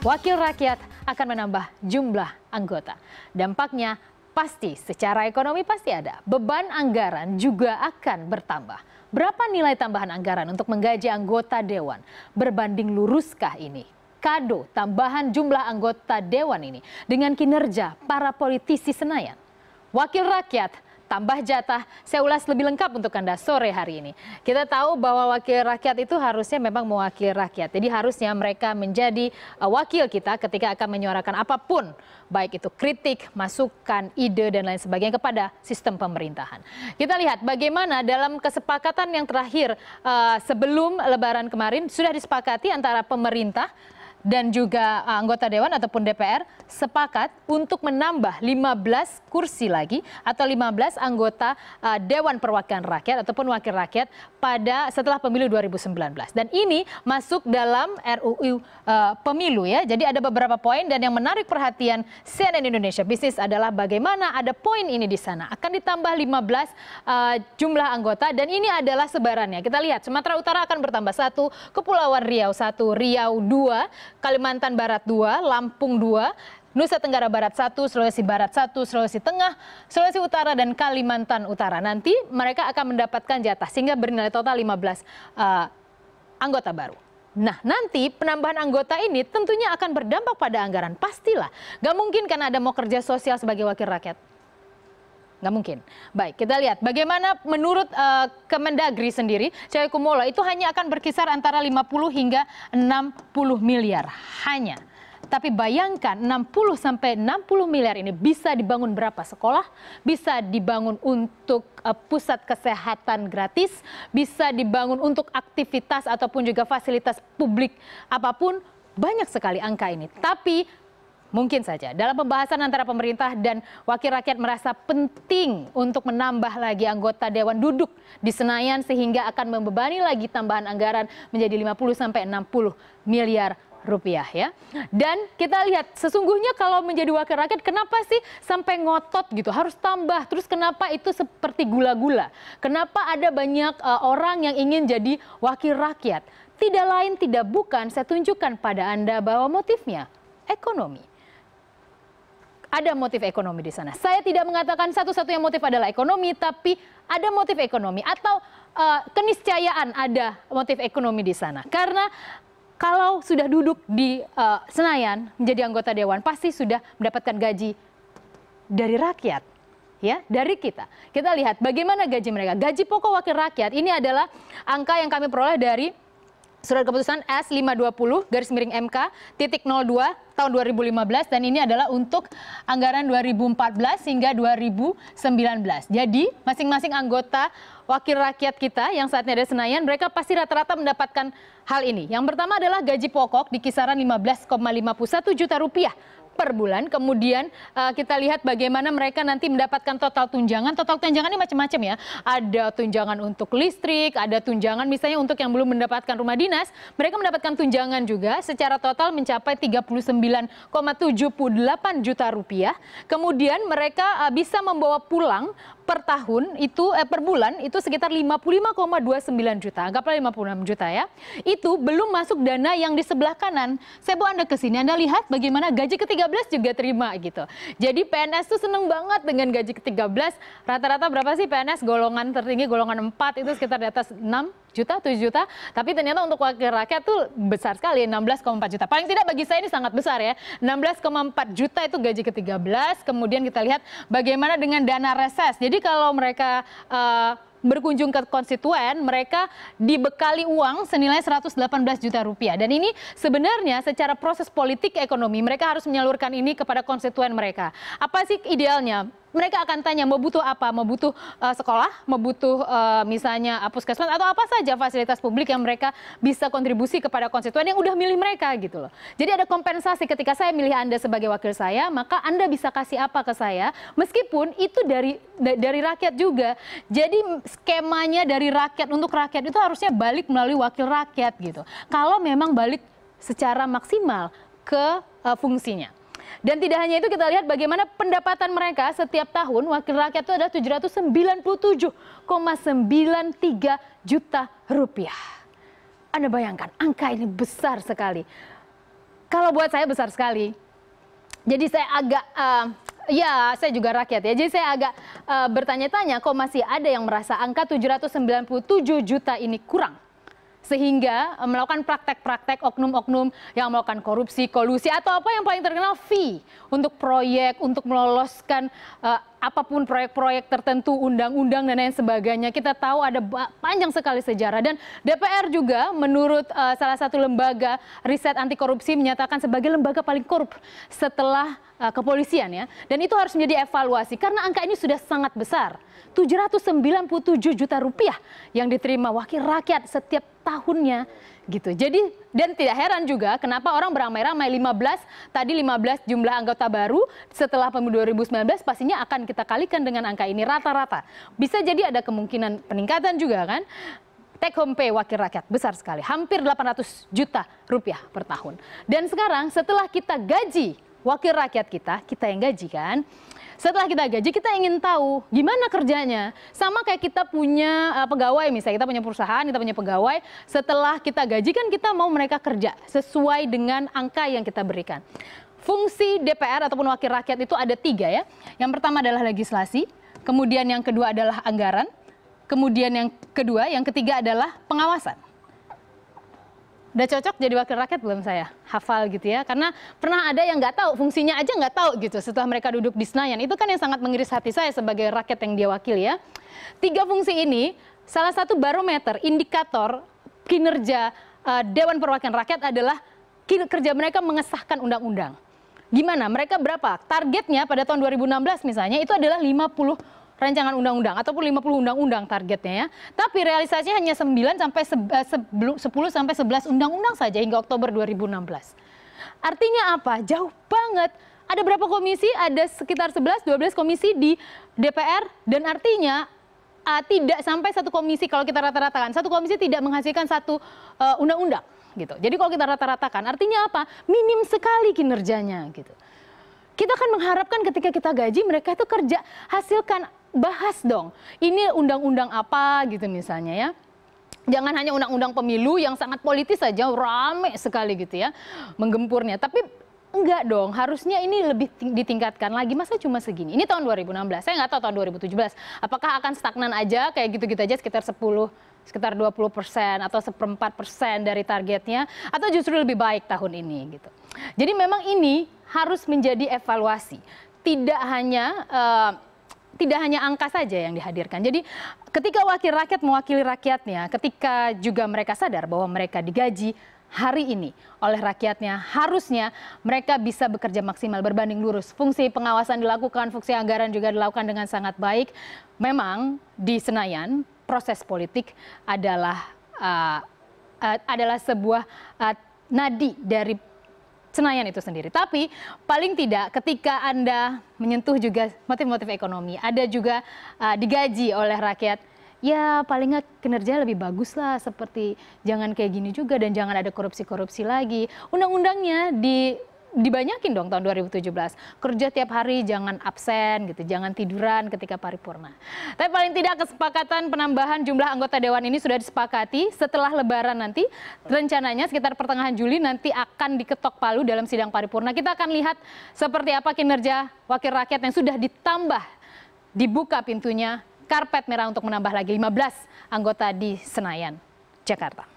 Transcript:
wakil rakyat akan menambah jumlah anggota. Dampaknya pasti secara ekonomi pasti ada. Beban anggaran juga akan bertambah. Berapa nilai tambahan anggaran untuk menggaji anggota dewan? Berbanding luruskah ini kado tambahan jumlah anggota dewan ini dengan kinerja para politisi Senayan? Wakil rakyat tambah jatah, saya ulas lebih lengkap untuk Anda sore hari ini. Kita tahu bahwa wakil rakyat itu harusnya memang mewakili rakyat. Jadi harusnya mereka menjadi wakil kita ketika akan menyuarakan apapun, baik itu kritik, masukan, ide, dan lain sebagainya kepada sistem pemerintahan. Kita lihat bagaimana dalam kesepakatan yang terakhir sebelum Lebaran kemarin sudah disepakati antara pemerintah dan juga anggota dewan ataupun DPR sepakat untuk menambah 15 kursi lagi atau 15 anggota Dewan Perwakilan Rakyat ataupun Wakil Rakyat setelah pemilu 2019. Dan ini masuk dalam RUU Pemilu ya. Jadi ada beberapa poin dan yang menarik perhatian CNN Indonesia Business adalah bagaimana ada poin ini di sana. Akan ditambah 15 jumlah anggota dan ini adalah sebarannya. Kita lihat Sumatera Utara akan bertambah 1, Kepulauan Riau 1, Riau 2, Kalimantan Barat 2, Lampung 2, Nusa Tenggara Barat 1, Sulawesi Barat 1, Sulawesi Tengah, Sulawesi Utara, dan Kalimantan Utara. Nanti mereka akan mendapatkan jatah sehingga bernilai total 15 anggota baru. Nah, nanti penambahan anggota ini tentunya akan berdampak pada anggaran. Pastilah. Gak mungkin kan ada mau kerja sosial sebagai wakil rakyat. Nggak mungkin. Baik, kita lihat bagaimana menurut Kemendagri sendiri, Cahyokumolo itu hanya akan berkisar antara 50 hingga 60 miliar. Hanya. Tapi bayangkan 60 sampai 60 miliar ini bisa dibangun berapa sekolah, bisa dibangun untuk pusat kesehatan gratis, bisa dibangun untuk aktivitas ataupun juga fasilitas publik apapun, banyak sekali angka ini. Tapi mungkin saja dalam pembahasan antara pemerintah dan wakil rakyat merasa penting untuk menambah lagi anggota dewan duduk di Senayan sehingga akan membebani lagi tambahan anggaran menjadi 50 sampai 60 miliar rupiah ya. Dan kita lihat sesungguhnya kalau menjadi wakil rakyat kenapa sih sampai ngotot gitu harus tambah, terus kenapa itu seperti gula-gula, kenapa ada banyak orang yang ingin jadi wakil rakyat? Tidak lain tidak bukan, saya tunjukkan pada Anda bahwa motifnya ekonomi. Ada motif ekonomi di sana. Saya tidak mengatakan satu-satunya motif adalah ekonomi, tapi ada motif ekonomi atau keniscayaan ada motif ekonomi di sana. Karena kalau sudah duduk di Senayan menjadi anggota dewan, pasti sudah mendapatkan gaji dari rakyat, ya, dari kita. Kita lihat bagaimana gaji mereka. Gaji pokok wakil rakyat ini adalah angka yang kami peroleh dari Surat Keputusan S520-MK titik 02 tahun 2015 dan ini adalah untuk anggaran 2014 hingga 2019. Jadi masing-masing anggota wakil rakyat kita yang saat ini ada Senayan, mereka pasti rata-rata mendapatkan hal ini. Yang pertama adalah gaji pokok di kisaran 15,51 juta rupiah per bulan. Kemudian kita lihat bagaimana mereka nanti mendapatkan total tunjangan. Total tunjangan ini macam-macam ya. Ada tunjangan untuk listrik, ada tunjangan misalnya untuk yang belum mendapatkan rumah dinas. Mereka mendapatkan tunjangan juga secara total mencapai 39,78 juta rupiah. Kemudian mereka bisa membawa pulang per tahun itu per bulan itu sekitar 55,29 juta. Anggaplah 56 juta ya. Itu belum masuk dana yang di sebelah kanan. Saya bawa Anda ke sini. Anda lihat bagaimana gaji ke-13 juga terima gitu. Jadi PNS tuh seneng banget dengan gaji ke-13. Rata-rata berapa sih PNS golongan tertinggi golongan 4 itu sekitar di atas 6 juta, 7 juta. Tapi ternyata untuk wakil rakyat tuh besar sekali 16,4 juta. Paling tidak bagi saya ini sangat besar ya. 16,4 juta itu gaji ke-13. Kemudian kita lihat bagaimana dengan dana reses. Jadi kalau mereka berkunjung ke konstituen, mereka dibekali uang senilai 118 juta rupiah. Dan ini sebenarnya secara proses politik ekonomi, mereka harus menyalurkan ini kepada konstituen mereka. Apa sih idealnya? Mereka akan tanya mau butuh apa, mau butuh sekolah, mau butuh misalnya puskesmas atau apa saja fasilitas publik yang mereka bisa kontribusi kepada konstituen yang udah milih mereka gitu loh. Jadi ada kompensasi ketika saya milih Anda sebagai wakil saya, maka Anda bisa kasih apa ke saya, meskipun itu dari rakyat juga. Jadi skemanya dari rakyat untuk rakyat itu harusnya balik melalui wakil rakyat gitu. Kalau memang balik secara maksimal ke fungsinya. Dan tidak hanya itu, kita lihat bagaimana pendapatan mereka setiap tahun wakil rakyat itu ada 797,93 juta rupiah. Anda bayangkan angka ini besar sekali. Kalau buat saya besar sekali. Jadi saya agak ya, saya juga rakyat ya. Jadi saya agak bertanya-tanya kok masih ada yang merasa angka 797 juta ini kurang. Sehingga melakukan praktek-praktek oknum-oknum yang melakukan korupsi, kolusi, atau apa yang paling terkenal fee untuk proyek, untuk meloloskan apapun proyek-proyek tertentu, undang-undang dan lain sebagainya. Kita tahu ada panjang sekali sejarah, dan DPR juga menurut salah satu lembaga riset anti korupsi menyatakan sebagai lembaga paling korup setelah kepolisian ya. Dan itu harus menjadi evaluasi karena angka ini sudah sangat besar. 797 juta rupiah yang diterima wakil rakyat setiap tahunnya gitu. Jadi dan tidak heran juga kenapa orang beramai-ramai 15 jumlah anggota baru setelah pemilu 2019 pastinya akan kita kalikan dengan angka ini rata-rata. Bisa jadi ada kemungkinan peningkatan juga kan. Take home pay wakil rakyat besar sekali, hampir 800 juta rupiah per tahun. Dan sekarang setelah kita gaji wakil rakyat kita yang gaji kan. Setelah kita gaji, kita ingin tahu gimana kerjanya. Sama kayak kita punya pegawai, misalnya kita punya perusahaan, kita punya pegawai. Setelah kita gaji kan kita mau mereka kerja sesuai dengan angka yang kita berikan. Fungsi DPR ataupun wakil rakyat itu ada 3 ya. Yang pertama adalah legislasi, kemudian yang kedua adalah anggaran, kemudian yang ketiga adalah pengawasan. Udah cocok jadi wakil rakyat belum saya? Hafal gitu ya. Karena pernah ada yang nggak tahu, fungsinya aja nggak tahu gitu setelah mereka duduk di Senayan. Itu kan yang sangat mengiris hati saya sebagai rakyat yang dia wakili ya. 3 fungsi ini, salah satu barometer, indikator kinerja Dewan Perwakilan Rakyat adalah kerja mereka mengesahkan undang-undang. Gimana? Mereka berapa? Targetnya pada tahun 2016 misalnya itu adalah 50 rancangan undang-undang ataupun 50 undang-undang targetnya ya. Tapi realisasinya hanya 9 sampai 10 sampai 11 undang-undang saja hingga Oktober 2016. Artinya apa? Jauh banget. Ada berapa komisi? Ada sekitar 11-12 komisi di DPR dan artinya tidak sampai satu komisi kalau kita rata-ratakan. Satu komisi tidak menghasilkan satu undang-undang gitu. Jadi kalau kita rata-ratakan artinya apa? Minim sekali kinerjanya gitu. Kita kan mengharapkan ketika kita gaji mereka itu kerja, hasilkan, bahas dong. Ini undang-undang apa gitu misalnya ya. Jangan hanya undang-undang pemilu yang sangat politis saja, rame sekali gitu ya menggempurnya. Tapi enggak dong, harusnya ini lebih ditingkatkan lagi. Masa cuma segini? Ini tahun 2016, saya nggak tahu tahun 2017. Apakah akan stagnan aja kayak gitu-gitu aja sekitar 20% atau 1/4% dari targetnya. Atau justru lebih baik tahun ini gitu. Jadi memang ini harus menjadi evaluasi. Tidak hanya angka saja yang dihadirkan. Jadi ketika wakil rakyat mewakili rakyatnya, ketika juga mereka sadar bahwa mereka digaji hari ini oleh rakyatnya, harusnya mereka bisa bekerja maksimal berbanding lurus. Fungsi pengawasan dilakukan, fungsi anggaran juga dilakukan dengan sangat baik. Memang di Senayan proses politik adalah sebuah nadi dari Senayan itu sendiri. Tapi paling tidak ketika Anda menyentuh juga motif-motif ekonomi, ada juga digaji oleh rakyat, ya paling nggak kinerja lebih bagus lah, seperti jangan kayak gini juga dan jangan ada korupsi-korupsi lagi. Undang-undangnya dibanyakin dong tahun 2017. Kerja tiap hari, jangan absen gitu, jangan tiduran ketika paripurna. Tapi paling tidak kesepakatan penambahan jumlah anggota dewan ini sudah disepakati setelah Lebaran nanti. Rencananya sekitar pertengahan Juli nanti akan diketok palu dalam sidang paripurna. Kita akan lihat seperti apa kinerja wakil rakyat yang sudah ditambah, dibuka pintunya, karpet merah untuk menambah lagi 15 anggota di Senayan, Jakarta.